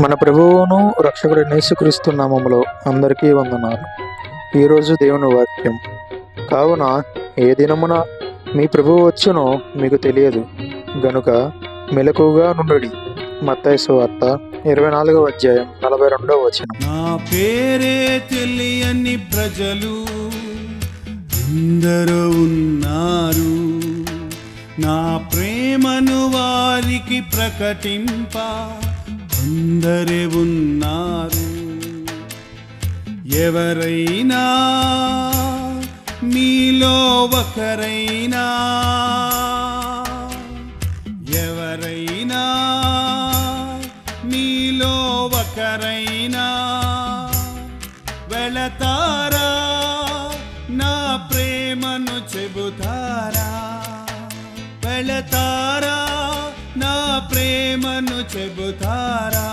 మన ప్రభువును రక్షకుడైన యేసుక్రీస్తు నామములో అందరికీ వందనాలు. ఈరోజు దేవుని వాక్యం. కావున ఏ దినమున మీ ప్రభువు వచ్చునో మీకు తెలియదు గనుక మెలకువగా నుండుడి. మత్తయి సువార్త 24వ అధ్యాయం 42వ వచనం. నా పేరే తెలియని ప్రజలు అందరూ ఉన్నారు, నా ప్రేమను వారికి ప్రకటింప అందరే ఉన్నారు. ఎవరైనా మీలో ఒకరైనా, ఎవరైనా మీలో ఒకరైనా వెళతారా, నా ప్రేమను చెబుతారా, వెళతారా, నా ప్రేమను చెబుతారా.